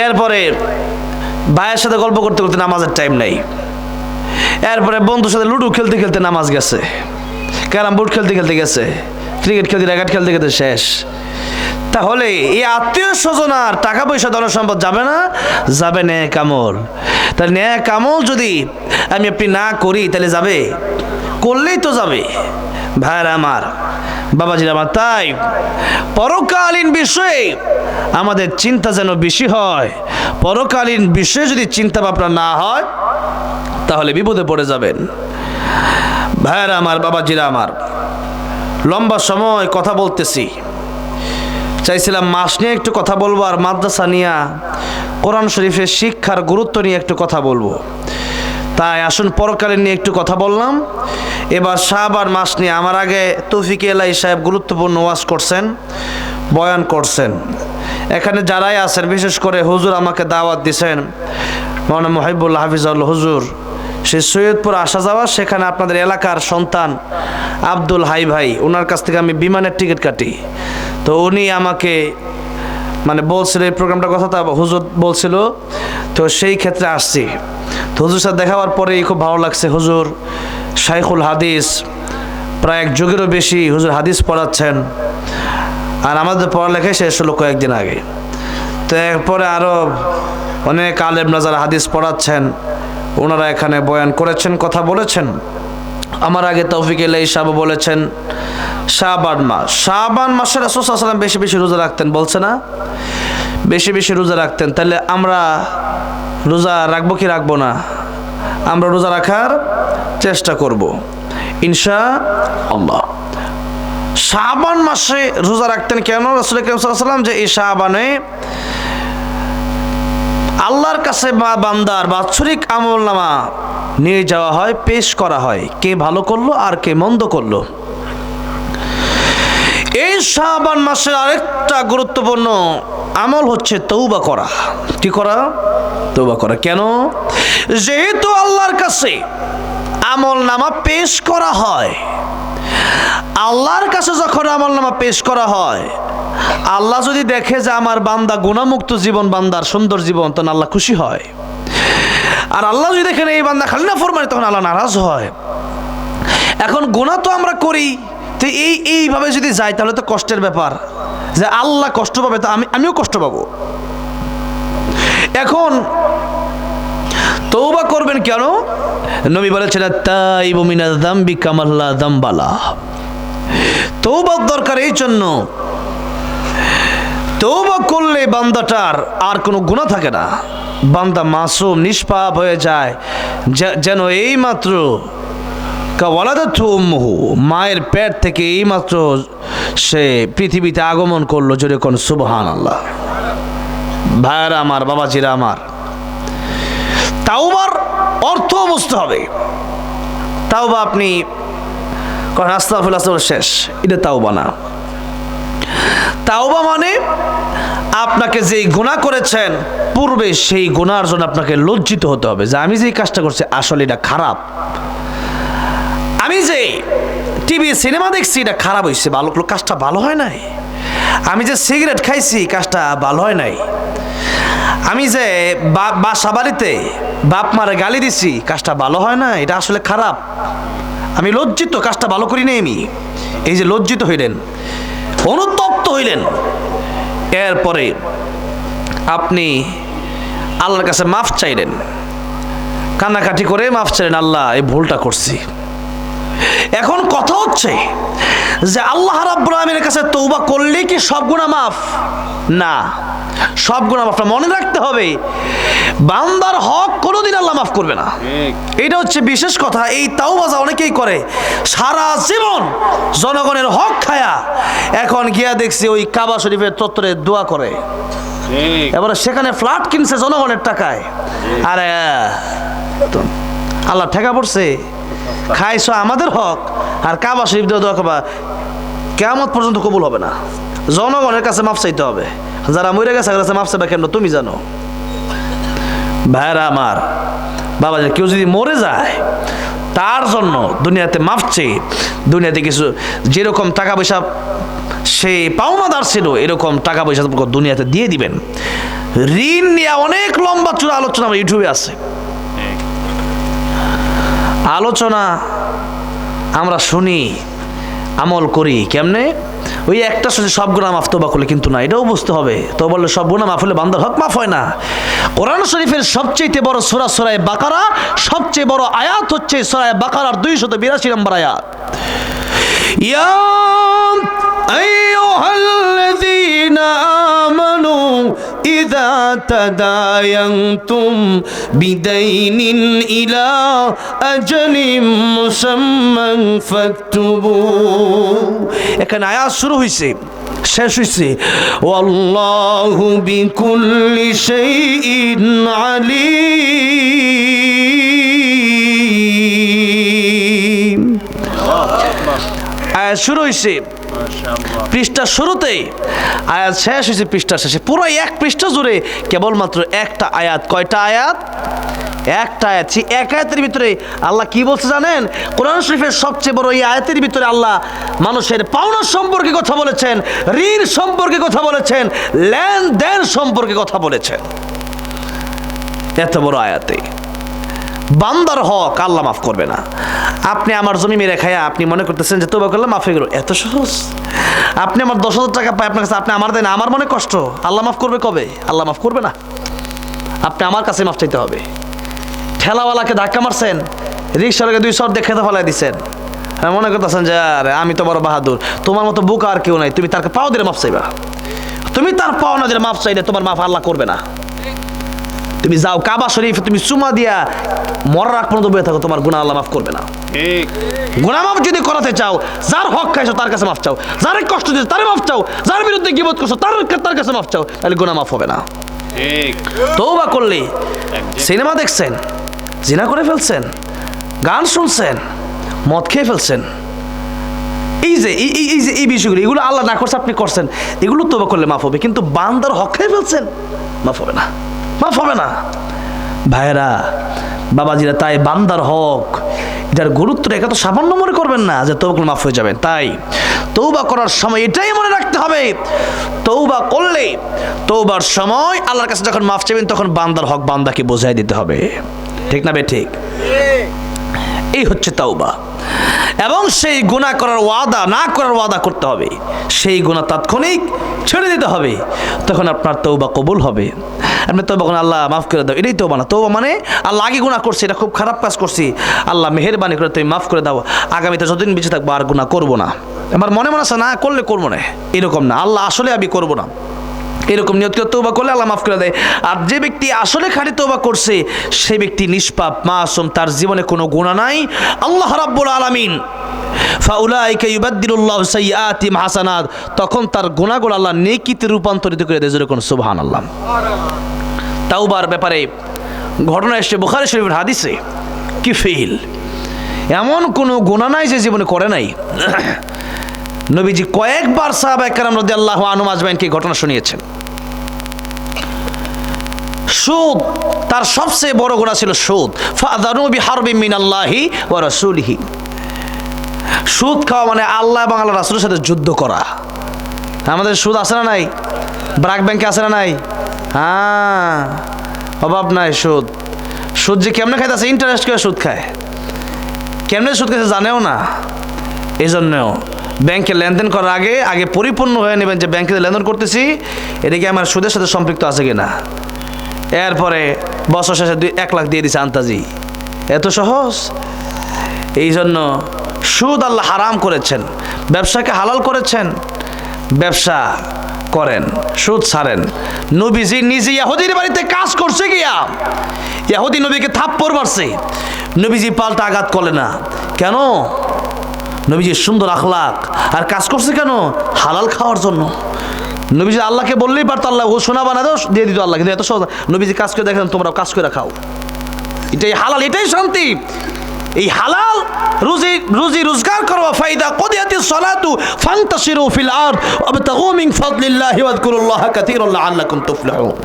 এরপরে ভাইয়ের সাথে গল্প করতে করতে নামাজের টাইম নাই। এরপরে বন্ধুর সাথে লুডো খেলতে খেলতে নামাজ গেছে, ক্যারাম বোর্ড খেলতে খেলতে গেছে, ক্রিকেট খেলতে র্যাকেট খেলতে খেলতে শেষ। তাহলে এই আত্মীয় স্বজন আর টাকা পয়সা ধন সম্পদ যাবে না, যাবে নেক আমল। তাহলে নেক আমল যদি আমি আপনি না করি তাহলে যাবে, করলেই তো যাবে। ভাইরা আমার, বাবাজিরা আমার, তাই পরকালীন বিষয়ে আমাদের চিন্তা যেন বেশি হয়। পরকালীন বিষয়ে যদি চিন্তা ভাবনা না হয় তাহলে বিপদে পড়ে যাবেন। ভাইরা আমার, বাবাজিরা আমার, লম্বা সময় কথা বলতেছি, চাইছিলাম মাস নিয়ে একটু কথা বলবো আর মাদ্রাসা নিয়ে কোরআন শরীফের শিক্ষার গুরুত্ব নিয়ে একটু কথা বলবো। তাই আসুন পরকালীন নিয়ে একটু কথা বললাম। এবার শাবান মাস নিয়ে আমার আগে তৌফিক এলাই সাহেব গুরুত্বপূর্ণ ওয়াজ করছেন, বয়ান করছেন। এখানে যারাই আছেন, বিশেষ করে হুজুর আমাকে দাওয়াত দিয়েছেন, মাওলানা মুহিবুল্লাহ হাফিজাহুল্লাহ হুজুর, সে সৈয়দপুর আসা যাওয়া, সেখানে আপনাদের এলাকার সন্তান আব্দুল হাই ভাই, ওনার কাছ থেকে আমি বিমানের টিকিট কাটি। তো উনি আমাকে বলছিল এই প্রোগ্রামটার কথা, তা হুজুর বলছিল, তো সেই ক্ষেত্রে আসছি। তো হুজুর সাথে দেখা হওয়ার পরেই খুব ভালো লাগছে। হুজুর শাইখুল হাদিস, প্রায় 1 যুগেরও বেশি হুজুর হাদিস পড়াচ্ছেন, আর আমাদের পড়ালেখায় শেষ হলো কয়েকদিন আগে। তো এরপরে আরও অনেক আলেমরা যারা হাদিস পড়াচ্ছেন, ওনারা এখানে বয়ান করেছেন, কথা বলেছেন। আমার আগে তৌফিক এলাই সাহেব বলেছেন শাবান মাস, শাবান মাসে রাসূল সাল্লাল্লাহু আলাইহি ওয়াসাল্লাম বেশি বেশি রোজা রাখতেন, বলছে না? বেশি বেশি রোজা রাখতেন। তাহলে আমরা রোজা রাখবো কি রাখবো না? আমরা রোজা রাখার চেষ্টা করব ইনশাআল্লাহ। শাবান মাসে রোজা রাখতেন কেন রাসূল কারীম সাল্লাল্লাহু আলাইহি ওয়াসাল্লাম? যে এই শাবানে আল্লাহর কাছে বান্দার বাৎসরিক আমলনামা নিয়ে যাওয়া হয়, পেশ করা হয়, কে ভালো করলো আর কে মন্দ করলো। এই শাবান মাসের আরেকটা গুরুত্বপূর্ণ আমল হচ্ছে তওবা করা। কি করা? তওবা করা। কেন? যেহেতু আল্লাহর কাছে আমলনামা পেশ করা হয়, আল্লাহর কাছে যখন আমলনামা পেশ করা হয়, আল্লাহ যদি দেখে যে আমার বান্দা গুনাহমুক্ত জীবন, বান্দার সুন্দর জীবন, তখন আল্লাহ খুশি হয়। আর আল্লাহ যদি দেখেন এই বান্দা খালি নাফরমানি, তখন আল্লাহ নারাজ হয়। এখন গুনাহ তো আমরা করি, তো এইভাবে যদি যাই তাহলে তো কষ্টের ব্যাপার, যে আল্লাহ কষ্ট পাবে, তো আমিও কষ্ট পাবো। এখন তওবা করবেন কেন? নবী বলেছেন তাইবু মিনাজ যামবি কামা লা যামবা লাহ। তওবার দরকার এই জন্য, তওবা করলে বান্দাটার আর কোনো গুনাহ থাকে না, বান্দা মাসুম, নিষ্পাপ হয়ে যায়। যেন এইমাত্র কাওয়ালাদাতু উম্মুহু, মায়ের পেট থেকে এইমাত্র সে পৃথিবীতে আগমন করলো। জোরে কোন সুবহানাল্লাহ। ভাইরা আমার, বাবাজিরা আমার, তাওবার অর্থ বুঝতে হবে। তাওবা আপনি আস্তাগফিরুল্লাহ শেষ, এটা তাওবা না। তাওবা মানে আপনাকে যেই গুনাহ করেছেন পূর্বে, সেই গুনার জন্য আপনাকে লজ্জিত হতে হবে যে আমি যেই কাজটা করছি আসলে এটা খারাপ। আমি যে টিভি সিনেমা দেখছি এটা খারাপ হয়েছে, ভালো কাজটা ভালো হয় নাই। আমি যে সিগারেট খাইছি কাজটা ভালো হয় নাই। আমি যে বাসা বাড়িতে বাপ মারে গালি দিছি কাজটা ভালো হয় না, এটা আসলে খারাপ। আমি লজ্জিত, কাজটা ভালো করি নাই আমি। এই যে লজ্জিত হইলেন, অনুতপ্ত হইলেন, এরপরে আপনি আল্লাহর কাছে মাফ চাইলেন, কান্নাকাটি করে মাফ চাইলেন, আল্লাহ এই ভুলটা করছি। এখন কথা হচ্ছে যে আল্লাহ রাব্বুল আলামিনের কাছে তওবা করলে কি সব গুনাহ মাফ? না, সব গুনাহ মাফ না। মনে রাখতে হবে বান্দার হক কোনোদিন আল্লাহ মাফ করবে না, এটা হচ্ছে বিশেষ কথা। এই তাওবা অনেকেই করে, সারা জীবন জনগণের হক খায়া এখন গিয়া দেখছি ওই কাবা শরীফের চত্বরে দোয়া করে, এবারে সেখানে ফ্ল্যাট কিনছে জনগণের টাকায়। আরে আল্লাহ ঠেকা পড়ছে, খাইছো আমাদের হক আর কাবা শরীফ দিয়ে দোয়া করবা, কিয়ামত পর্যন্ত কবুল হবে না। জনগণের কাছে মাফ চাইতে হবে। যারা মরে গেছে কাছে মাফ চাইবা কেন তুমি জানো? ভাইরা আমার, বাবা, কেউ যদি মরে যায় তার জন্য দুনিয়াতে মাফ চেয়ে দুনিয়াতে কিছু যেরকম টাকা পয়সা সে পাওনাদার ছিল এরকম টাকা পয়সা দুনিয়াতে দিয়ে দিবেন। ঋণ নিয়ে অনেক লম্বা চূড়া আলোচনা আমার ইউটিউবে আছে। আলোচনা আমরা শুনি, আমল করি কেমনে? ওই একটা শুনে সব গুনাহ মাফ তওবা করলে কিন্তু না, এটাও বুঝতে হবে। তো বললে সব গুনাহ মাফ হলে বান্দার হক মাফ হয় না। কোরআন শরীফের সবচেয়ে বড় সূরা সূরা বাকারা, সবচেয়ে বড় আয়াত হচ্ছে সূরা বাকারার 282 নম্বর আয়াত। ইয়া আইয়ুহাল্লাযীনা আমানু ইযা তাদায়ানতুম বিদাইনিন ইলা আজালিম মুসাম্মান ফাকতুবু। এখানে আয়াত শুরু হইছে, শেষ হইছে ওয়াল্লাহু বিকুল্লি শাইইন আলীম। আয়াত শুরু হইছে পৃষ্ঠা শুরুতেই, আয়াত শেষ হয়েছে পৃষ্ঠা শেষে। পুরো এক পৃষ্ঠা জুড়ে কেবলমাত্র একটা আয়াত। কয়টা আয়াত? একটা আয়াত। এক আয়াতের ভিতরে আল্লাহ কি বলছে জানেন? কোরআন শরীফের সবচেয়ে বড় এই আয়াতের ভিতরে আল্লাহ মানুষের পাওনা সম্পর্কে কথা বলেছেন, ঋণ সম্পর্কে কথা বলেছেন, লেনদেন সম্পর্কে কথা বলেছেন। এত বড় আয়াতে বান্দার হক আল্লাহ মাফ করবে না। আপনি আমার জমি মেরে খায়া আপনি মনে করতেছেন যে তওবা করলে মাফ হয়ে গেল, এত সহজ? আপনি আমার 10,000 টাকা পাই আপনার কাছে, আপনি আমার দেন, আমার মনে কষ্ট, আল্লাহ মাফ করবে কবে? আল্লাহ মাফ করবে না। আপনি আমার কাছে মাফ চাইতে হবে। ঠেলাওয়ালাকে ধাক্কা মারছেন, রিক্সাওয়ালাকে 2 শট দেখে ফেলাই দিচ্ছেন, মনে করতেছেন যে আরে আমি তো বড় বাহাদুর, তোমার মতো বোকা আর কেউ নাই, তুমি তার পাও দিয়ে মাফ চাইবা। তুমি তার পাও না দিয়ে মাফ চাইলে তোমার মাফ আল্লাহ করবে না। তুমি যাও কাবা শরীফ, তুমি চুমা দিয়া মরার আগ পর্যন্ত বয়ে থাকো, তোমার গুনাহ আল্লাহ মাফ করবে না। গুনাহ মাফ যদি করাতে চাও, যার হক খাইছো তার কাছে মাফ চাও, যার কষ্ট দিয়েছো তার মাফ চাও, যার বিরুদ্ধে গীবত করছো তার কাছে মাফ চাও, তাহলে গুনাহ মাফ হবে না। তওবা করলে সিনেমা দেখছেন, জিনা করে ফেলছেন, গান শুনছেন, মদ খেয়ে ফেলছেন, এই বিষয়গুলো এগুলো আল্লাহ না করছে আপনি করছেন, এগুলো তওবা করলে মাফ হবে। কিন্তু বান্দার হক খেয়ে ফেলছেন, মাফ হবে না, মাফ হবে না। ভাইরা বাবাজিরা, তাই বান্দার হক এটার গুরুত্ব এটা তো সামান্য মনে করবেন না যে তওবা করলে মাফ হয়ে যাবেন। তাই তওবা করার সময় এটাই মনে রাখতে হবে, তওবা করলে তওবার সময় আল্লাহর কাছে যখন মাফ চাইবেন তখন বান্দার হক বান্দাকে বোঝাই দিতে হবে। ঠিক না বে ঠিক? এই হচ্ছে তওবা। এবং সেই গুনাহ করার ওয়াদা না করার ওয়াদা করতে হবে, সেই গুনাহ তাৎক্ষণিক ছেড়ে দিতে হবে, তখন আপনার তওবা কবুল হবে। আপনি তওবা করেন আল্লাহ মাফ করে দাও, এটাই তওবা না। তওবা মানে আল্লাহ আগে গুনাহ করছি, এটা খুব খারাপ কাজ করছি, আল্লাহ মেহেরবানি করে তুমি মাফ করে দাও, আগামীতে যতদিন বেঁচে থাকবো আর গুনাহ করবো না। আমার মনে আছে না করলে করবো না, এরকম না। আল্লাহ আসলে আমি করবো না, এরকম নিয়ত করে তওবা করলে আল্লাহ মাফ করে দেয়। আর যে ব্যক্তি আসলে খাঁটি তওবা করছে সেই ব্যক্তি নিষ্পাপ মাসুম, তার জীবনে কোনো গুনাহ নাই। আল্লাহ রাব্বুল আলামিন ফাউলাইকা ইউবাদদিলুল্লাহু সাইয়্যাতিহিম হাসানাত, তখন তার গুনাহগুলো আল্লাহ নেকিতে রূপান্তরিত করে দেয়। যেরকম সুবহানাল্লাহ। তাওবার ব্যাপারে ঘটনা এসেছে বুখারী শরীফের হাদিসে, কি ফিল এমন কোনো গুনাহ নাই যে জীবনে করে নাই। নবীজি কয়েকবার সাহাবায়ে কেরাম রাদিয়াল্লাহু আনহুম আজমাইনকে ঘটনা শুনিয়েছেন। সুদ, তার সবচেয়ে বড় গুনাহ ছিল সুদ। ফাযানু বিহারবিন মিনাল্লাহি ওয়া রাসূলিহি, সুদ খাওয়া মানে আল্লাহ এবং আল্লাহ রাসূলের সাথে যুদ্ধ করা। আমাদের সুদ আছে না নাই? ব্র্যাক ব্যাংকে আছে না নাই? হ্যাঁ, অভাব নাই। সুদ, সুদ যে কেমনে খাইতেছে, ইন্টারেস্ট করে সুদ খায়, কেমনে সুদ খাইছে জানেও না। এই জন্যও ব্যাংকে লেনদেন করার আগে পরিপূর্ণ হয়ে নেবেন যে ব্যাংকে লেনদেন করতেছি এটা কি আমার সুদের সাথে সম্পৃক্ত আছে কিনা। এরপরে বছর শেষে 1 লাখ দিয়ে দিছে আন্তাজি, এত সহজ। এই জন্য সুদ আল্লাহ হারাম করেছেন, ব্যবসাকে হালাল করেছেন। ব্যবসা করেন, সুদ ছাড়েন। নবীজি নিজে ইহুদির বাড়িতে কাজ করছে গিয়া ইহুদি নবীকে থাপ্পড় মারছে, নবীজি পাল্টা আঘাত করলে না। কেন? নবীজির সুন্দর আখলাক। আর কাজ করছে কেন? হালাল খাওয়ার জন্য। নবীজি আল্লাহকে বললেই পারতো, আল্লাহ ও সোনা বানা দাও, দিয়ে দিত আল্লাহ, কিন্তু এত সহজ। নবীজি কাজ করে দেখেন, তোমরাও কাজ করে খাও, এটাই হালাল, এটাই শান্তি। এই হালাল রুজি রোজগার করো। ফাইদা কুদিয়াতিস সালাতু ফান্তাশিরু ফিল আরদ ওয়াবতাগু মিন ফাদলিল্লাহি ওয়াযকুরুল্লাহা কাসীরান লাআল্লাকুম তুফলিহুন।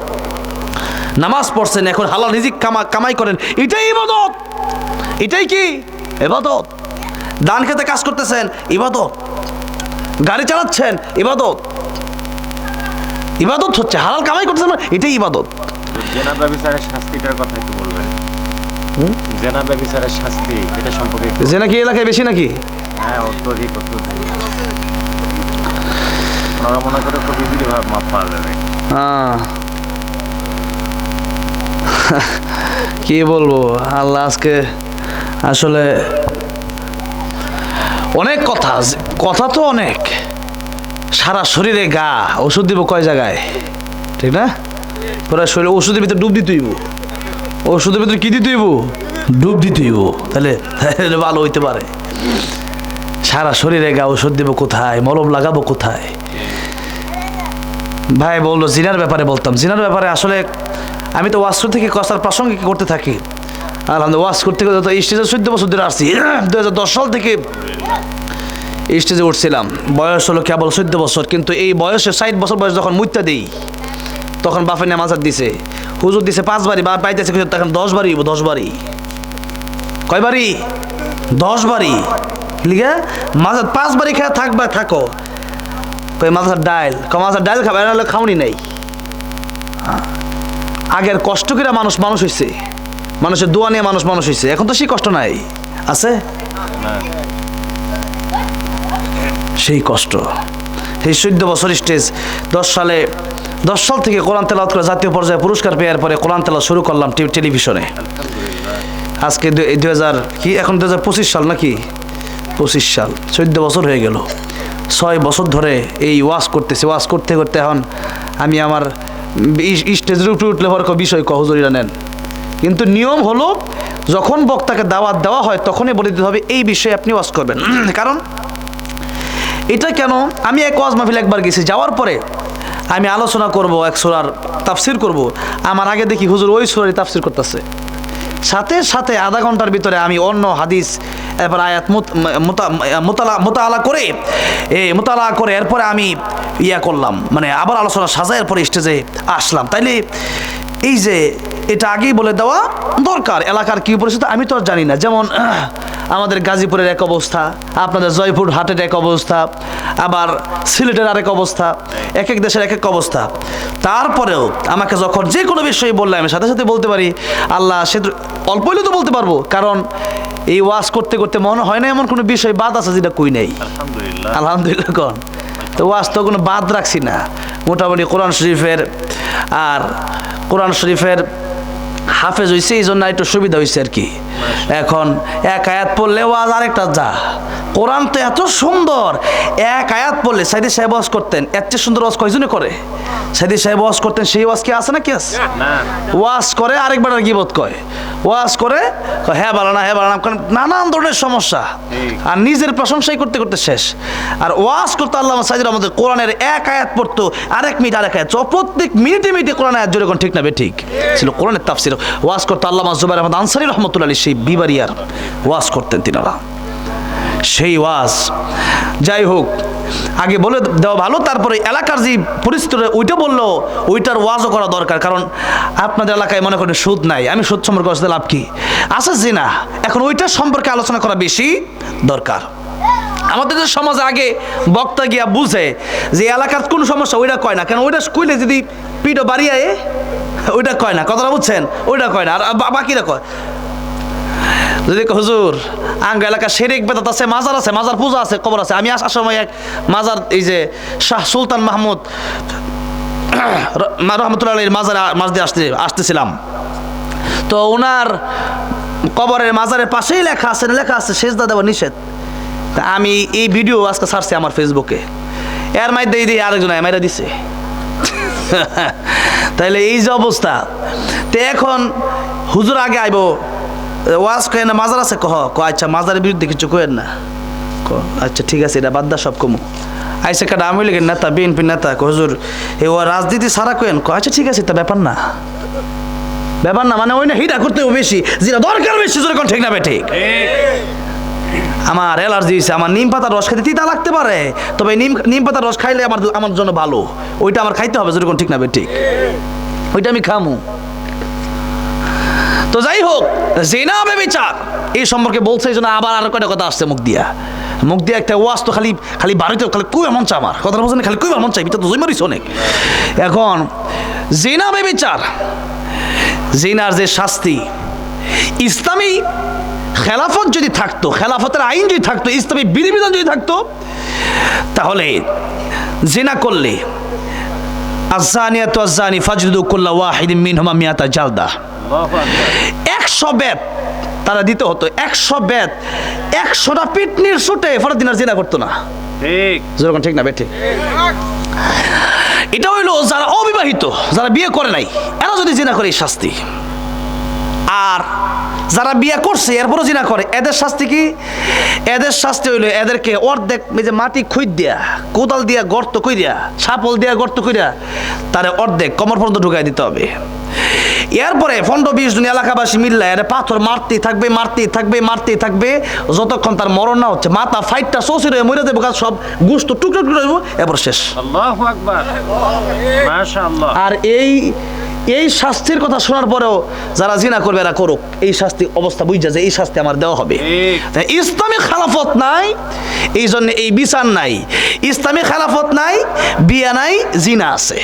নামাজ পড়ছেন, এখন হালাল রিজিক কামাই করেন, এটাই ইবাদত, এটাই কি ইবাদত। ধান খেতে কাজ করতেছেন, ইবাদত। গাড়ি চালাচ্ছেন, ইবাদত। ইবাদত হচ্ছে, হালাল কামাই করতেছেন, এটাই ইবাদত। জেনা ব্যভিচারের শাস্তিটার কথা একটু বলবেন। জেনা ব্যভিচারের শাস্তি এটা সম্পর্কে জেনা কি এলাকায় বেশি নাকি? হ্যাঁ, অত্যধিক। ওনারা মনে করে খুব ইজিলি ভাবে মাপ পাওয়া যাবে। কি বলবো, আল্লাহ আজকে আসলে অনেক কথা তো অনেক। সারা শরীরে গা, ওষুধ দিব কয় জায়গায়, ঠিক না? পুরো শরীরে ওষুধের ভিতরে ডুব দিতে হইব। ওষুধের ভিতরে কি দিতে হইব? ডুব দিতে হইব। তাহলে ভালো হইতে পারে। সারা শরীরে গা, ওষুধ দিব কোথায়, মলম লাগাবো কোথায়? ভাই বললো জিনার ব্যাপারে বলতাম। জিনার ব্যাপারে আসলে আমি তো ওয়াজ থেকে কসার প্রাসঙ্গিক করতে থাকি। আলহামদুলিল্লাহ ওয়াজ করতে করতে তো স্টেজে 14 বছর ধরে আসছি। 2010 সাল থেকে স্টেজে উঠছিলাম। বয়স হলো কেবল 14 বছর, কিন্তু এই বয়সে 60 বছর বয়স যখন মুইতা দিই, তখন বাপে নামাজার দিছে, হুজুর দিছে 5 বাড়ি, বা পাইতেছে তখন 10 বাড়ি, 10 বাড়ি। কয় বাড়ি? 10 বাড়ি। লিখে মাজার 5 বাড়ি খেয়ে থাকবা, থাকো। মাজার ডাইল, মাজার ডাইল খাবে, নাহলে খাওনি নাই। আগের কষ্ট করে মানুষ হয়েছে, মানুষের দোয়া নিয়ে মানুষ হয়েছে। এখন তো সেই কষ্ট নাই, আছে সেই কষ্ট। সেই 14 বছর স্টেজ, 10 সাল থেকে কোরআন তেলাওয়াত করে জাতীয় পর্যায়ে পুরস্কার পেয়ার পরে কোরআন তেলাওয়াত শুরু করলাম টেলিভিশনে। আজকে 2000 কি, এখন 2025 সাল নাকি? 25 সাল, 14 বছর হয়ে গেল। 6 বছর ধরে এই ওয়াজ করতেছি। ওয়াজ করতে করতে এখন আমি আমার স্টেজের উপরে উঠলে পরে বিষয় হুজুরিরা নেন। কিন্তু নিয়ম হলো, যখন বক্তাকে দাওয়াত দেওয়া হয় তখনই বলে দিতে হবে এই বিষয়ে আপনি ওয়াজ করবেন। কারণ এটা কেন, আমি এক ওয়াজ মাহফিল একবার গেছি, যাওয়ার পরে আমি আলোচনা করব, এক সূরার তাফসির করব। আমার আগে দেখি হুজুর ওই সূরারই তাফসির করতেছে। সাথে সাথে আধা ঘন্টার ভিতরে আমি অন্য হাদিস এরপর আয়াত মোতালা করে এরপরে আমি করলাম, মানে আবার আলোচনা সাজায়ের পরে স্টেজে আসলাম। তাইলে এই যে এটা আগেই বলে দেওয়া দরকার। এলাকার কী পরিস্থিতি আমি তো আর জানি না। যেমন আমাদের গাজীপুরের এক অবস্থা, আপনাদের জয়পুর হাটের এক অবস্থা, আবার সিলেটের আরেক অবস্থা, এক এক দেশের এক এক অবস্থা। তারপরেও আমাকে যখন যে কোনো বিষয়ে বললে আমি সাথে সাথে বলতে পারি আল্লাহ, সে অল্প হইলেও তো বলতে পারবো। কারণ এই ওয়াজ করতে করতে মনে হয় না এমন কোনো বিষয় বাদ আছে যেটা কই নেই। আলহামদুলিল্লাহ কন। তো ওয়াজ তো কোনো বাদ রাখছি না। মোটামুটি কোরআন শরীফের হাফেজ হয়েছে, এই জন্য একটু সুবিধা হয়েছে আর কি। এখন এক আয়াত পড়লে ওয়াজ আরেকটা যা। কোরআন তো এত সুন্দর, এক আয়াত পড়লে সাইদি সাহেব ওয়াজ করতেন, এত সুন্দর ওয়াজ কয়জনে করে? সাইদি সাহেব ওয়াজ করতেন, সেই ওয়াজ কি আছে না? কি আছে? ওয়াজ করে আরেকবার গীবত কয়, ওয়াজ করে হ্যাঁ ভালো না, হ্যাঁ ভালো না, নানান ধরনের সমস্যা, আর নিজের প্রশংসাই করতে করতে শেষ। আর ওয়াজ করতে আল্লামা সাইদির আমাদের কোরআনের এক আয়াত পড়তো, আরেক মিনিট আরেক আয়াত, প্রত্যেক মিনিটে কোরআন আয়াত জোরে কোন ঠিক না বে ঠিক ছিল কোরআনের তাফসির। ওয়াজ করতো আল্লামা জুবাইর আহমদ আনসারী রহমতুল্লাহ আলাইহি, সেই বিবারিয়ার ওয়াজ করতেন তিনারা। সেই ওয়াজ যাই হোক আগে বলে দেওয়া ভালো। তারপরে এলাকার যে পরিস্থিতি ওইটা বললো, ওইটার ওয়াজও করা দরকার। কারণ আপনাদের এলাকায় মনে করেন সুদ নাই, আমি সুদ সম্পর্কে আসলে লাভ কি আছে যে না, এখন ওইটার সম্পর্কে আলোচনা করা বেশি দরকার। আমাদের যে সমাজে আগে বক্তা গিয়া বুঝে যে এলাকার কোন সমস্যা, ওইটা কয় না। কেন ওইটা কইলে যদি পিঠও বাড়িয়ে ওইটা কয় না, কথাটা বুঝছেন? ওইটা কয় না, আর বাকিরা কয়। যদি হুজুর আঙ্গ এলাকা শেরেক বেদাত আছে, মাজার আছে, মাজার পূজা আছে, কবর আছে। আমি আসার সময় এক মাজার, এই যে শাহ সুলতান মাহমুদ রহমতুল্লাহ আলাইহির মাঝ দিয়ে আসতেছিলাম, তো ওনার কবরের মাজারের পাশেই লেখা আছে সেজদা দেওয়া নিষেধ। তা আমি এই ভিডিও আজকে ছাড়ছি আমার ফেসবুকে, এর মাইর দিয়ে আরেকজন মাইরা দিছে। তাইলে এই যে অবস্থা, তো এখন হুজুর আগে আইব ওয়াজ কয় না, মাজার আছে আচ্ছা মাজারের বিরুদ্ধে কিছু কয়েন না, আচ্ছা ঠিক আছে এটা বাদ দা, সব কমু। আইসে কাটা আমি লেগে নেতা, বিএনপি নেতা, হুজুর এ ও রাজনীতি সারা কয়েন, আচ্ছা ঠিক আছে, তা ব্যাপার না মানে ওই না হিটা করতেও বেশি, যেটা দরকার বেশি যেরকম ঠিক না বে ঠিক। আমার অ্যালার্জি হয়েছে, আমার নিম পাতার রস খাইতে তিতা লাগতে পারে, তবে নিম পাতার রস খাইলে আমার জন্য ভালো, ওইটা আমার খাইতে হবে যেরকম ঠিক না বে ঠিক, ওইটা আমি খামু। তো যাই হোক, জিনা ব্যভিচার এই সম্পর্কে বলছে, এই জন্য আবার আরো কয়টা কথা আসছে মুখ দিয়া একটা ওয়াজ তো খালি খালি বাড়িতে খালি কইবার মন চায়, আমার কথাটা বুঝেন, খালি কইবার মন চাই, ভিতরে তো জয় মারিস অনেক। এখন জিনা ব্যভিচার, জিনার যে শাস্তি, ইসলামী খেলাফত যদি থাকতো, খেলাফতের আইন যদি থাকতো, ইসলামী বিধিবিধান যদি থাকতো, তাহলে জিনা করলে আযানিয়াতু আযানি ফাজলিদু কুল্লা ওয়াহিদিন মিনহুমা মিয়াতা জালদা, 100 বেত তারা দিতে হতো, 100 বেত, 100টা পিটনির ছুটে ফরদিন আর জিনা করতো না। ঠিক যেরকম ঠিক না বেঠে? এটা হইলো যারা অবিবাহিত, যারা বিয়ে করে নাই, এরা যদি জিনা করে এই শাস্তি। আর যারা বিয়ে করছে এরপরও জিনা করে, এদের শাস্তি কি? এদের শাস্তি হইলো এদেরকে অর্ধেক যে মাটি খুঁজ দিয়া, কোদাল দিয়া গর্ত কইরা, ছাপল দিয়া গর্ত কইরা, তারে অর্ধেক কোমর পর্যন্ত ঢুকাই দিতে হবে। এরপরে 15-20 জন এলাকাবাসী মিললে এর পাথর মারতেই থাকবে যতক্ষণ তার মরণ না হচ্ছে, মাথা ফাইটটা চৌচির হয়ে মরে দেবো, সব গুস্ত টুকরো টুকরো দেবো, এরপর শেষ। আল্লাহু আকবার, মাশাআল্লাহ। আর এই শাস্তির কথা শোনার পরেও যারা জিনা করবে এরা করুক, এই শাস্তি অবস্থা বুঝা যে এই শাস্তি আমার দেওয়া হবে। ইসলামী খেলাফত নাই, এই জন্য এই বিচার নাই। ইসলামী খেলাফত নাই, বিয়া নাই, জিনা আছে।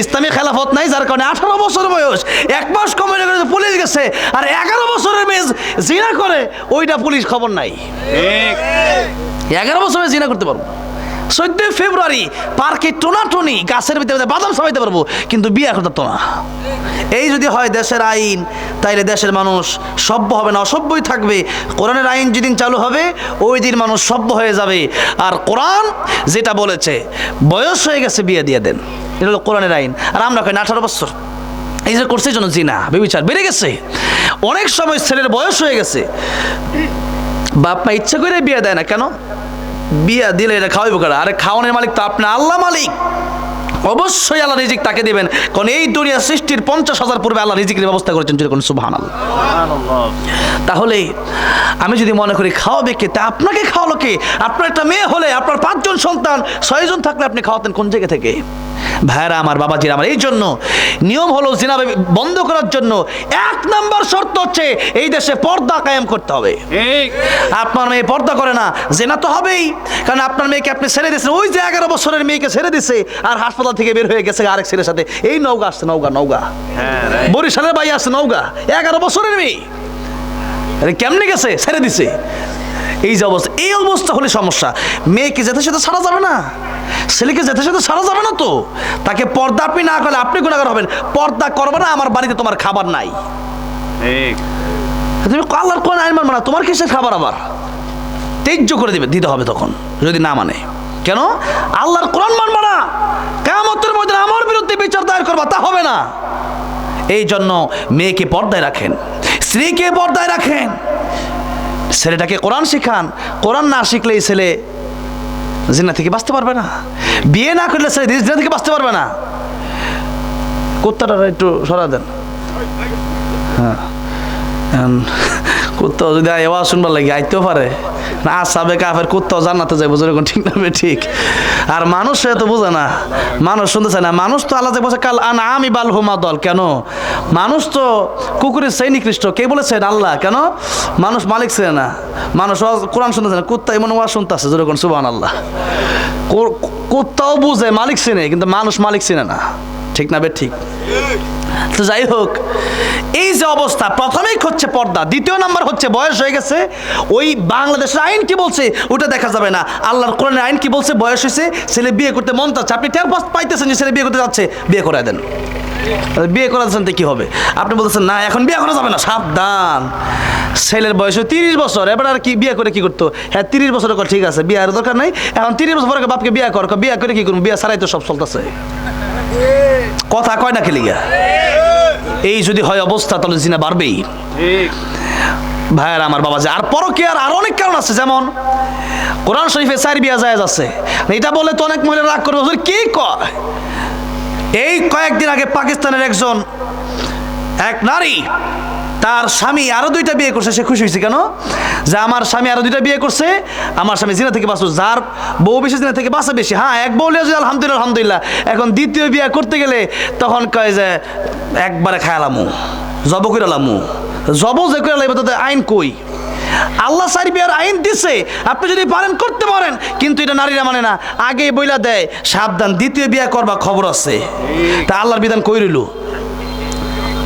ইসলামী খেলাফত নাই, যার কারণে 18 বছর বয়স, 1 মাস কমে গেলে পুলিশ গেছে, আর 11 বছরের মেয়ে জিনা করে, ওইটা পুলিশ খবর নাই। 11 বছরে জিনা করতে পারবো, 14 ফেব্রুয়ারি পার্কে টোনাটনি গাছের ভিতরে বাদাম সবাইতে পারবো, কিন্তু বিয়ে করতে তো না। এই যদি হয় দেশের আইন, তাইলে দেশের মানুষ সভ্য হবে না, অসভ্যই থাকবে। কোরআনের আইন যেদিন চালু হবে ওই দিন মানুষ সভ্য হয়ে যাবে। আর কোরআন যেটা বলেছে, বয়স হয়ে গেছে বিয়ে দিয়ে দেন, এটা হলো কোরআনের আইন। আর আমরা কই না 18 বছর, এই যে করছে জন্য জিনা ব্যভিচার বেড়ে গেছে। অনেক সময় ছেলের বয়স হয়ে গেছে, বাপ মা ইচ্ছা করে বিয়ে দেয় না, কেন? বিয়া দিলে এটা খাওয়াইব কারা? আরে খাওয়ানোর মালিক তো আপনি, আল্লাহ মালিক। অবশ্যই আল্লাহ রিজিক তাকে দিবেন, কারণ এই দুনিয়া সৃষ্টির 50,000 পূর্বে আল্লাহ রিজিকের ব্যবস্থা করেছেন, যেরকম সুবহানাল্লাহ। তাহলে আমি যদি মনে করি খাওয়াবে কে, তা আপনাকে খাওয়ালো কে? আপনার একটা মেয়ে হলে, আপনার 5 জন সন্তান, 6 জন থাকলে আপনি খাওয়াতেন কোন জায়গা থেকে? ভাইরা আমার, বাবাজিরা আমার, এই জন্য নিয়ম হলো জিনা বন্ধ করার জন্য 1 নাম্বার শর্ত হচ্ছে এই দেশে পর্দা কায়েম করতে হবে। আপনার মেয়ে পর্দা করে না, জিনা তো হবেই, কারণ আপনার মেয়েকে আপনি ছেড়ে দিয়েছেন। ওই যে 11 বছরের মেয়েকে ছেড়ে দিছে, আর হাসপাতাল থেকে বের হয়ে গেছে আরেক ছেলের সাথে। এই নওগাঁ আসছে, নওগাঁ বরিশালের ভাই আসছে, নওগাঁ 11 বছরের মেয়ে, কেমনে গেছে? ছেড়ে দিছে। এই যে অবস্থা, এই অবস্থা হলে সমস্যা। মেয়েকে যেতে সাথে ছাড়া যাবে না, ছেলেকে যেতে সাথে ছাড়া যাবে না। তো তাকে পর্দা আপনি না করলে আপনি গুনাহগার হবেন। পর্দা করবে না, আমার বাড়িতে তোমার খাবার নাই। তুমি আল্লাহর কোন আইন মানবে না, তোমার কিসের খাবার আবার ত্যায্য করে দিতে হবে তখন, যদি না মানে। কেন? আল্লাহর কোরআন মানবে না, কিয়ামতের ময়দানে আমার বিরুদ্ধে বিচার দায়ের করবা, তা হবে না। এই জন্য মেয়েকে পর্দায় রাখেন, স্ত্রীকে পর্দায় রাখেন, ছেলেটাকে কোরআন শিখান। কোরআন না শিখলে এই ছেলে জিনা থেকে বাঁচতে পারবে না, বিয়ে না করলে ছেলে জিনা থেকে বাঁচতে পারবে না। কুত্তাটা একটু সরা দেন। হ্যাঁ, কুত্তাও যদি আওয়াজ শুনবার লাগে আইতেও পারে না, আসাবে কাফের কুত্তাও জান্নাতে যাইব, যেরকম ঠিক না? ঠিক। আর মানুষ তো বোঝে না, মানুষ শুনতে চায় না। মানুষ তো আল্লাহ বলছে কাল আন আমি বাল হুমা দল, কেন? মানুষ তো কুকুরের সেই নিকৃষ্ট, কে বলেছেন? আল্লাহ। কেন? মানুষ মালিক ছিল না, মানুষ কোরআন শুনতেছে না, কুত্তা এমন ওয়াজ শুনতেছে, যেরকম সুবহানাল্লাহ। কুত্তাও বুঝে মালিক চিনে, কিন্তু মানুষ মালিক চিনে না, ঠিক না? ঠিক। তো যাই হোক, এই যে অবস্থা, প্রথমেই হচ্ছে পর্দা, দ্বিতীয় নাম্বার হচ্ছে বয়স হয়ে গেছে। ওই বাংলাদেশের আইন কি বলছে ওটা দেখা যাবে না, আল্লাহর কোরআনের আইন কি বলছে? বয়স হয়েছে, ছেলে বিয়ে করতে মন চাচ্ছে, আপনি টের পাইতেছেন যে ছেলে বিয়ে করতে যাচ্ছে, বিয়ে করে দেন। বিয়ে করা যাচ্ছেন তো কি হবে? আপনি বলতেছেন না এখন বিয়ে করা যাবে না, সাবধান। ছেলের বয়স 30 বছর, এবার আর কি বিয়ে করে কি করতো? হ্যাঁ 30 বছর কর, ঠিক আছে, বিয়ে আর দরকার নাই। এখন 30 বছর পরে বাপকে বিয়ে কর, বিয়ে করে কি করুন? বিয়ে ছাড়াই তো সব চলতেছে, কথা কয় না খেলি গা। এই যদি হয় অবস্থা, তাহলে জিনা বাড়বেই। ভাইয়ার আমার, বাবা, আর পরকীয়ার আর অনেক কারণ আছে, যেমন কোরআন শরীফে 4 বিয়া জায়েজ আছে। এটা বলে তো অনেক মহিলা রাগ করবে, কি কয়? এই কয়েকদিন আগে পাকিস্তানের এক নারী তার স্বামী আরো 2টা বিয়ে করছে, সে খুশি হয়েছে। কেন? যে আমার স্বামী আরো 2টা বিয়ে করছে, আমার স্বামী জিনা থেকে বাঁচো। যার বউ বেশি জিনা থেকে বাঁচা বেশি। হ্যাঁ, এক বউ লিয়ে আলহামদুলিল্লাহ, আলহামদুলিল্লাহ। এখন দ্বিতীয় বিয়ে করতে গেলে তখন কয় যে একবারে খায়ালামু, জব কইরালামু, জব যে করে লাগবে তাদের আইন কই? আল্লাহ সারি বিয়ার আইন দিছে, আপনি যদি পারেন করতে পারেন, কিন্তু এটা নারীরা মানে না, আগে বইলা দেয় সাবধান দ্বিতীয় বিয়া করবা খবর আছে। তা আল্লাহর বিধান কই রইল?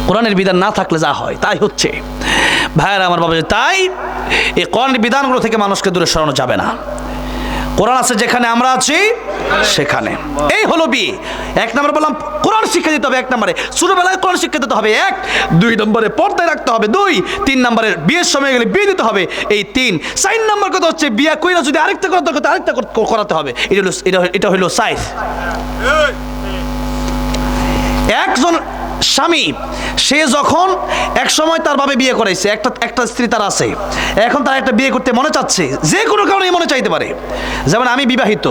কোরআনের বিধান না থাকলে যা হয় তাই হচ্ছে। ভাইয়েরা আমার বাবা, তাই এই কোরআনের বিধানগুলো থেকে মানুষকে দূরে সরানো যাবে না। কোরআন আছে যেখানে আমরা আছি সেখানে। এই হলো বিয়ে। এক নম্বরে বললাম কোরআন শিক্ষা দিতে হবে, এক নম্বরে ছোটবেলায় কোরআন শিক্ষা দিতে হবে, এক। দুই নম্বরে পর্দায় রাখতে হবে, দুই। তিন নম্বরে বিয়ের সময় গেলে বিয়ে দিতে হবে, এই তিন। চার নম্বর কথা হচ্ছে বিয়ে কইরা যদি আরেকটা করতে হয় আরেকটা করাতে হবে। এটা হলো সাইজ। একজন স্বামী সে যখন এক সময় তার ভাবে বিয়ে করাইছে, একটা স্ত্রী তার আছে, এখন তার একটা বিয়ে করতে মনে চাচ্ছে, যে কোনো কারণে মনে চাইতে পারে। যেমন আমি বিবাহিত,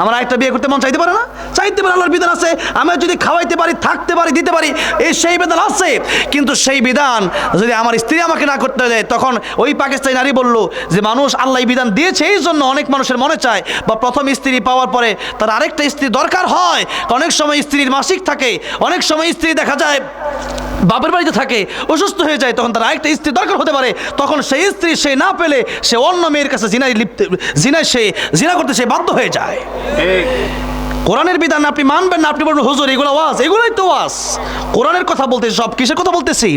আমার একটা বিয়ে করতে মন চাইতে পারে না? চাইতে পারে, আল্লাহর বিধান আছে। আমি যদি খাওয়াইতে পারি, থাকতে পারি, দিতে পারি, এই সেই বিধান আছে। কিন্তু সেই বিধান যদি আমার স্ত্রী আমাকে না করতে দেয়, তখন ওই পাকিস্তানি নারী বলল যে মানুষ আল্লাহ বিধান দিয়েছে, এই জন্য অনেক মানুষের মনে চায়, বা প্রথম স্ত্রী পাওয়ার পরে তার আরেকটা স্ত্রী দরকার হয়। অনেক সময় স্ত্রীর মাসিক থাকে, অনেক সময় স্ত্রী দেখা যায় বাপের বাড়িতে থাকে, অসুস্থ হয়ে যায়, তখন তার আরেকটা স্ত্রী দরকার হতে পারে। তখন সেই স্ত্রী সে না পেলে সে অন্য মেয়ের কাছে জিনা করতে সে বাধ্য হয়ে যায়। কোরআনের বিধান আপনি মানবেন না, আপনি বলবেন হুজুর এগুলো ওয়াজ, এগুলোই তো ওয়াজ। কোরআনের কথা বলতেছি, সব কিসের কথা বলতেছি?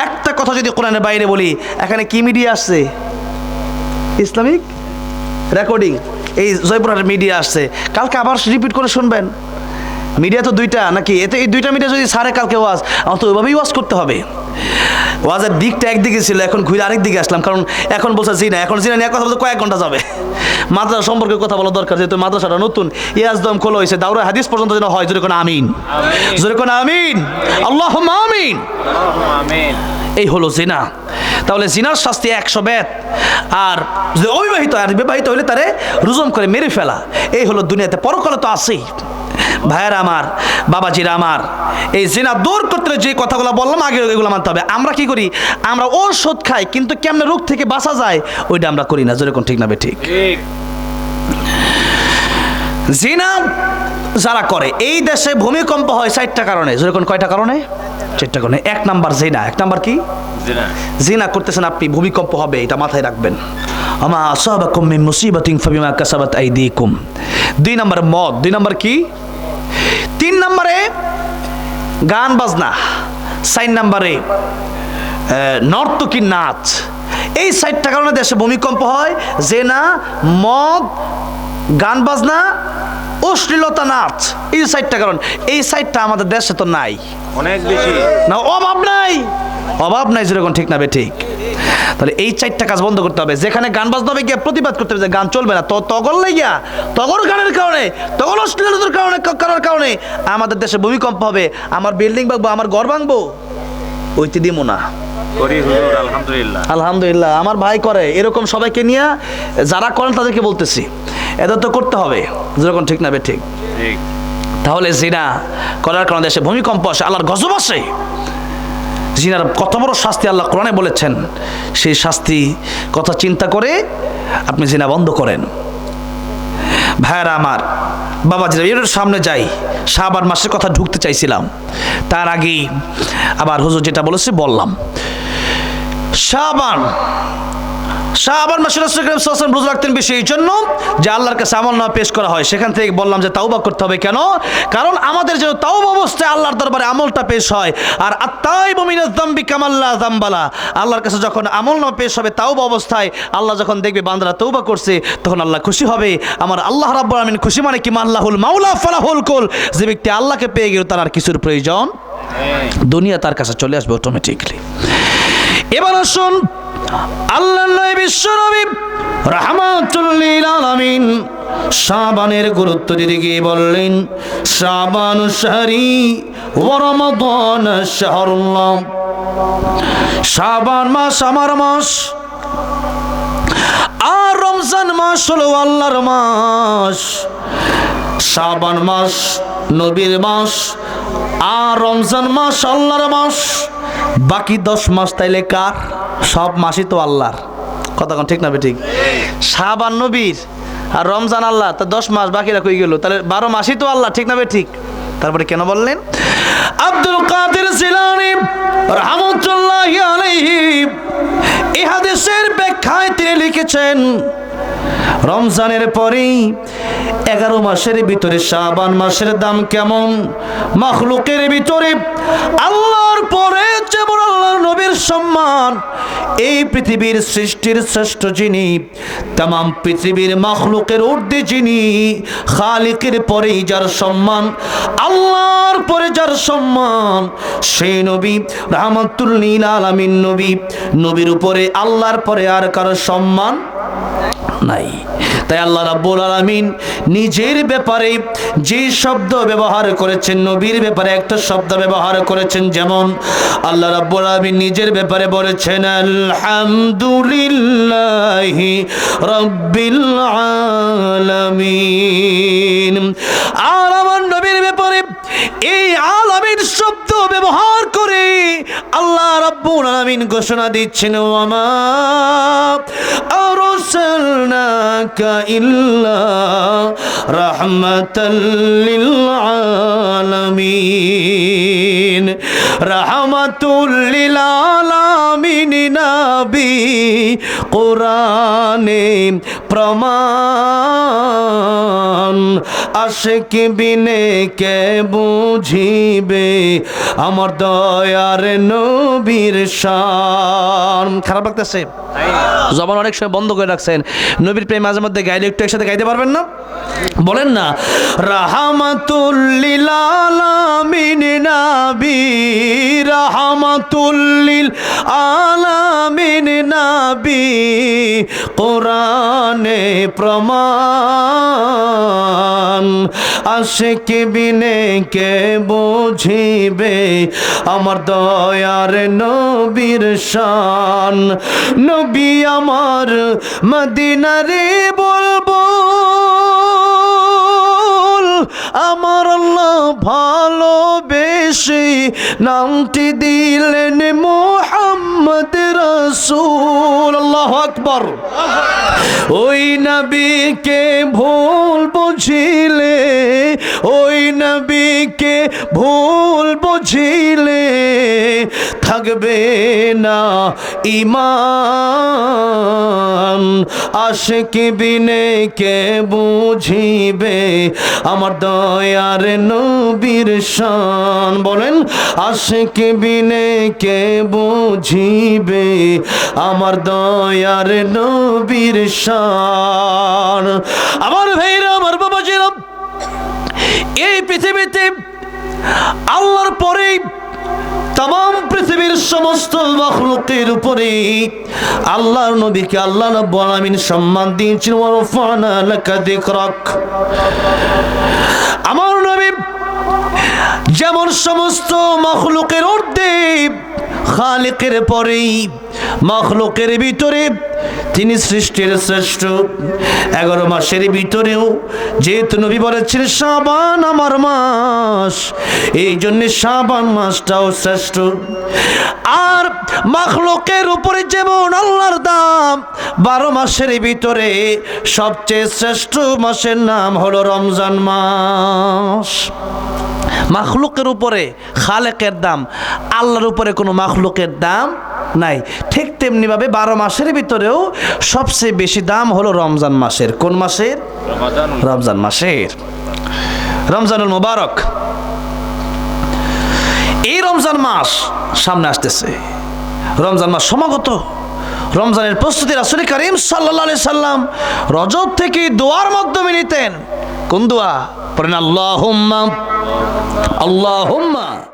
একটা কথা যদি কোরআনের বাইরে বলি, এখানে কি মিডিয়া আসছে? ইসলামিক রেকর্ডিং, এই জয়পুরহাটের মিডিয়া আসছে, কালকে আবার রিপিট করে শুনবেন। মিডিয়া তো দুইটা নাকি? এতে এই দুইটা মিডিয়া যদি সারে কালকে ওয়াজ, আমার তো ওইভাবেই ওয়াজ করতে হবে। ওয়াজের দিকটা একদিকে ছিল, এখন ঘুরে আরেক দিকে আসলাম, কারণ এখন বলছে জিনা, এখন জিনা নিয়ে কথা বলতে কয়েক ঘন্টা যাবে। মাদ্রাসা সম্পর্কে কথা বলা দরকার, যেহেতু মাদ্রাসাটা নতুন, ইয়াজদম খোলা হয়েছে, দাউরা হাদিস পর্যন্ত যেন হয়। জোরে কোন আমিন, জোরে কোন আমিন, আল্লাহুম্মা আমিন। এই হলো জিনা। তাহলে জিনার শাস্তি 100 বেত, আর যদি অবিবাহিত আর বিবাহিত হইলে তারে রুজম করে মেরে ফেলা। এই হলো দুনিয়াতে। পরকালে তো আছেই। ভাইয়েরা আমার, বাবাজিরা আমার, এই জিনা দূর করতে যে কথাগুলো বললাম আগে, এগুলো মানতে হবে। আমরা কি করি? আমরা ঔষধ খাই, কিন্তু কেমনে রোগ থেকে বাঁচা যায় ওইটা আমরা করি না। যেরকম ঠিক না বে ঠিক? জিনা যারা করে, এই দেশে ভূমিকম্প হয় 4টা কারণে। যেরকম কয়টা কারণে? 4টা কারণে। 1 নাম্বার জিনা। 1 নাম্বার কি? জিনা করতেছেন আপনি, ভূমিকম্প হবে, এটা মাথায় রাখবেন। আমা আসাবাকুম মিন মুসিবাতিন ফাবিমা কাসাবাত আইদিকুম। 2 নাম্বার মদ। 2 নাম্বার কি? 3 নম্বরে গান বাজনা। 4 নম্বরে নর্তকী নাচ। এই 4টা কারণে দেশে ভূমিকম্প হয়। জেনা, মদ, গান বাজনা, অশ্লীলতা, নাচ, এই 4টা কারণ। এই 4টা আমাদের দেশে তো নাই, অনেক বেশি না, অভাব নাই, অভাব নাই। যেরকম ঠিক না বে ঠিক? তাহলে এই 4টা কাজ বন্ধ করতে হবে। যেখানে গান বাজনা হবে গিয়ে প্রতিবাদ করতে হবে যে গান চলবে না, তগর লাগিয়া, তগর গানের কারণে, তগর অশ্লীলতার কারণে আমাদের দেশে ভূমিকম্প হবে, আমার বিল্ডিং ভাঙবো, আমার ঘর ভাঙবো, ওইতে দিব না। আলহামদুলিল্লাহ, আলহামদুলিল্লাহ। আমার ভাই করে এরকম, সবাইকে নিয়ে যারা করেন তাদেরকে বলতেছি, এদের তো করতে হবে। যেরকম ঠিক না বে ঠিক? তাহলে জিনা করার কারণে দেশে ভূমিকম্প আসে, আল্লাহর গজব আসে। জিনার কত বড় শাস্তি আল্লাহ কোরআনে বলেছেন, সেই শাস্তি কথা চিন্তা করে আপনি জিনা বন্ধ করেন। ভাইয়ারা আমার, বাবাজিরা, এর সামনে যাই। শাবান মাসের কথা ঢুকতে চাইছিলাম, তার আগেই আবার হুজুর যেটা বলেছে বললাম। শাবান মাসে রাসূল করিম সাল্লাল্লাহু আলাইহি ওয়াসাল্লাম রোজা রাখতেন বেশি, এই জন্য যে আল্লাহর কাছে আমলনামা পেশ করা হয়। সেখান থেকে বললাম যে তাওবা করতে হবে। কেন? কারণ আমাদের যেন তাওবা অবস্থায় আল্লাহর দরবারে আমলটা পেশ হয়। আর আত-তাইবু মিনাজ যামবি কামান লা যামবালা, আল্লাহর কাছে যখন আমলনামা পেশ হবে তাওবা অবস্থায়, আল্লাহ যখন দেখবে বান্দারা তওবা করছে, তখন আল্লাহ খুশি হবে। আমার আল্লাহ রাব্বুল আলামিন খুশি মানে কি? মাল্লাহুল মাওলা ফালাহুল কুল। যে ব্যক্তি আল্লাহকে পেয়ে গেল, তার আর কিছুর প্রয়োজন, দুনিয়া তার কাছে চলে আসবে অটোমেটিকলি। এবার আসুন, আল্লাহ নবী বিশ্বনবী রাহমাতুল লিল আলামিন শাবানের গুরুত্ব দিতে গিয়ে বললেন, শাবানু শাহরি ওয়া রমাদান শাহরুল্লাহ। শাবান মাস আমার মাস, আর রমজান মাস হলো আল্লাহর মাস। শাবান মাস নবীর মাস, আর রমজান মাস আল্লাহর মাস। বাকি 10 মাস তাইলে কার? সব মাসই তো আল্লাহর। কথা কোন ঠিক না বে ঠিক? শাবান নবীর আর রমজান আল্লাহ, তা 10 মাস বাকিরা কই গেল? তাহলে 12 মাসই তো আল্লাহ, ঠিক না বে ঠিক? তারপরে কেন বললেন? আব্দুল কাদের জিলানী রাহমাতুল্লাহি আলাইহি দিয়েছেন রমজানের পরেই 11 মাসের ভিতরে শাবান মাসের দাম কেমন? মাখলুকের ভিতরে আল্লাহর পরে যেমন আল্লাহর নবীর সম্মান, এই পৃথিবীর সৃষ্টির শ্রেষ্ঠ যিনি, তামাম পৃথিবীর মাখলুকের ঊর্ধ্বে যিনি, খালিকের পরেই যার সম্মান, আল্লাহর পরে যার সম্মান, সেই নবী রাহমাতুল লিল আলামিন নবী। নবীর উপরে আল্লাহর পরে আর কারো সম্মান নাই। তাই আল্লাহ রাব্বুল আলামিন নিজের ব্যাপারে যে শব্দ ব্যবহার করেছেন, নবীর ব্যাপারে একটা শব্দ ব্যবহার করেছেন। যেমন আল্লাহ রাব্বুল আলামিন নিজের ব্যাপারে বলেছেন আলহামদুলিল্লাহি রাব্বিল আলামিন। আর আমার নবীর ব্যাপারে এই আলামিন শব্দ ব্যবহার করে আল্লাহ রাব্বুল আলামিন ঘোষণা দিচ্ছেন ওয়ামা আরসালনাকা ইল্লা রাহমাতাল লিল আলামিন। রাহমাতুল লিল আলামিন নবী কোরআনে প্রমাণ, আশিক বিনে কে বুঝিবে আমার দয়ার নবীর শান। খারাপ লাগতেছে? জবান অনেক সময় বন্ধ করে রাখছেন। নবীর প্রেম মাঝে মধ্যে গাইলে একটু একসাথে গাইতে পারবেন না? বলেন না, রাহমাতুল লিল আলামিন নবী, রাহমাতুল লিল আলামিন নবী কোরআনে প্রমাণ, আশিক বিনে কে বুঝিবে আমার দয়ার নবীর শান। নবী আমার মদিনারে বলবো, আমার আল্লাহ ভালোবেসে নামটি দিলেন মুহাম্মদ রাসূল। আল্লাহু আকবার। ওই নবীকে ভুল বুঝিলে, ওই নবীকে ভুল বুঝিলে থাকবে না ঈমান, আশিক বিনে কে বুঝিবে আমার দয়ার নবীর শান। বলেন, আশিক বিনে কে বুঝিবে আমার দয়ার নবীর শান। আমার ভাইরা, আমার বাবাজিরা, এই পৃথিবীতে আল্লাহর পরে তাম পৃথিবীর সমস্ত মাখলুকের উপরে আল্লাহর নবীকে আল্লাহ রাব্বুল আলামিন সম্মান দিয়েছেন। ওয়া রাফা'না লাকা যিকরাক। আমার নবী যেমন সমস্ত মাখলুকের ঊর্ধ্বে, খালিকের পরেই মাখলুকের ভিতরে তিনি সৃষ্টির শ্রেষ্ঠ। 11 মাসের ভিতরেও যেহেতু নবী বলেছেন শাবান আমার মাস, এই জন্য শাবান মাসটাও শ্রেষ্ঠ। আর মাখলুকের উপরে যেমন আল্লাহর দাম, 12 মাসের ভিতরে সবচেয়ে শ্রেষ্ঠ মাসের নাম হলো রমজান মাস। মাখলুকের উপরে খালেকের দাম, আল্লাহর উপরে কোনো মাখলুকের দাম নাই। ঠিক তেমনিভাবে 12 মাসের ভিতরেও সবচেয়ে বেশি দাম হলো রমজান মাসের। কোন মাসের? রমজান মাসের। রমজানুল মুবারক। এই রমজান মাস সামনে আসতেছে, রমজান মাস সমাগত। রমজানের প্রস্তুতি রাসূল করিম সাল্লাল্লাহু আলাইহি সাল্লাম রজব থেকে দোয়ার মাধ্যমে নিতেন। কোন দোয়া পড়েন? আল্লাহুম্মা